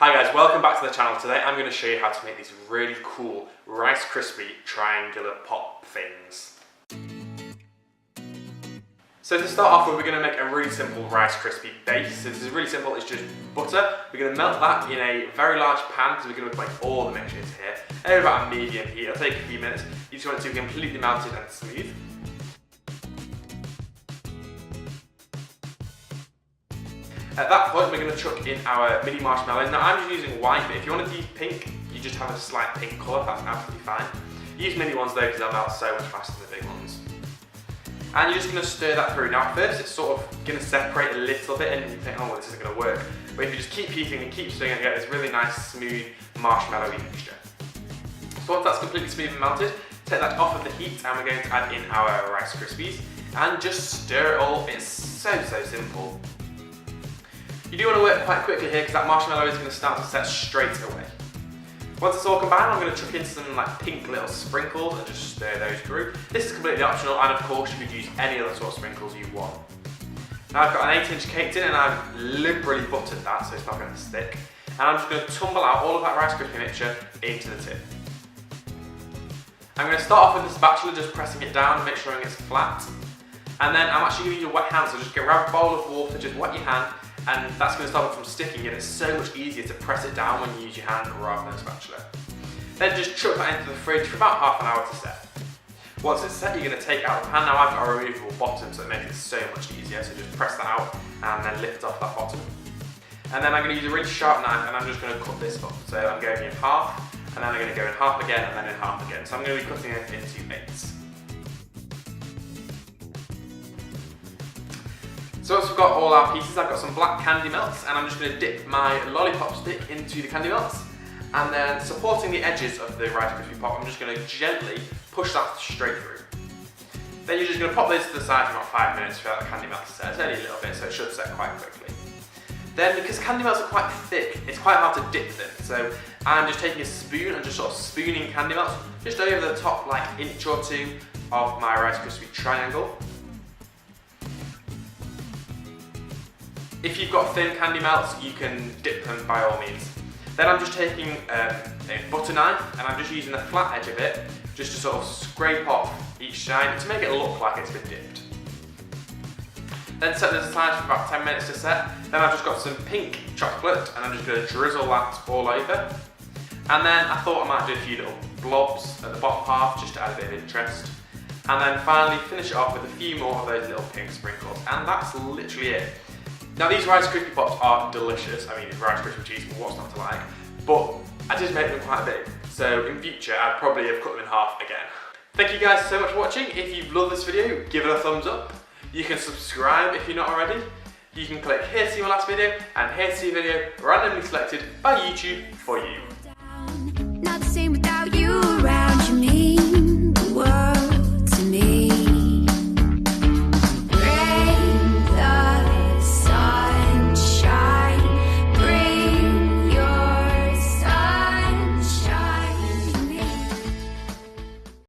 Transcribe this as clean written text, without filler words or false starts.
Hi guys, welcome back to the channel. Today I'm going to show you how to make these really cool Rice Krispie triangular pop things. So to start off with, we're going to make a really simple Rice Krispie base. So this is really simple, it's just butter. We're going to melt that in a very large pan because we're going to make all the mixtures here. Over about a medium heat, it'll take a few minutes. You just want it to be completely melted and smooth. At that point, we're going to chuck in our mini marshmallows. Now I'm just using white, but if you want to use pink, you just have a slight pink colour, that's absolutely fine. Use mini ones though, because they'll melt so much faster than the big ones. And you're just going to stir that through. Now at first it's sort of going to separate a little bit and you think, oh well, this isn't going to work. But if you just keep heating and keep stirring it, you get this really nice, smooth, marshmallowy mixture. So once that's completely smooth and melted, take that off of the heat and we're going to add in our Rice Krispies and just stir it all. It's so simple. You do want to work quite quickly here because that marshmallow is going to start to set straight away. Once it's all combined, I'm going to chuck in some like pink little sprinkles and just stir those through. This is completely optional, and of course you could use any other sort of sprinkles you want. Now I've got an 8-inch cake tin and I've liberally buttered that so it's not going to stick. And I'm just going to tumble out all of that Rice Krispie mixture into the tin. I'm going to start off with the spatula, just pressing it down and make sure it's flat. And then I'm actually going to use a wet hand, so just grab a bowl of water, just wet your hand, and that's going to stop it from sticking, and it's so much easier to press it down when you use your hand rather than a spatula. Then just chuck that into the fridge for about half an hour to set. Once it's set, you're going to take it out of the pan. Now I've got a removable bottom, so it makes it so much easier, so just press that out and then lift off that bottom. And then I'm going to use a really sharp knife and I'm just going to cut this up. So I'm going in half, and then I'm going to go in half again, and then in half again. So I'm going to be cutting it into 8s. So once we've got all our pieces, I've got some black candy melts and I'm just going to dip my lollipop stick into the candy melts, and then supporting the edges of the Rice Krispie pop, I'm just going to gently push that straight through. Then you're just going to pop this to the side for about 5 minutes for that candy melt to set. It's only a little bit, so it should set quite quickly. Then because candy melts are quite thick, it's quite hard to dip them, so I'm just taking a spoon and just sort of spooning candy melts just over the top like inch or two of my Rice Krispie triangle. If you've got thin candy melts, you can dip them by all means. Then I'm just taking a butter knife and I'm just using the flat edge of it just to sort of scrape off each side to make it look like it's been dipped. Then set this aside for about 10 minutes to set. Then I've just got some pink chocolate and I'm just going to drizzle that all over. And then I thought I might do a few little blobs at the bottom half just to add a bit of interest. And then finally finish it off with a few more of those little pink sprinkles. And that's literally it. Now these Rice Krispie Pops are delicious. I mean, it's Rice Krispie cheese, what's not to like? But I just make them quite big. So in future, I'd probably have cut them in half again. Thank you guys so much for watching. If you've loved this video, give it a thumbs up. You can subscribe if you're not already. You can click here to see my last video and here to see a video randomly selected by YouTube for you.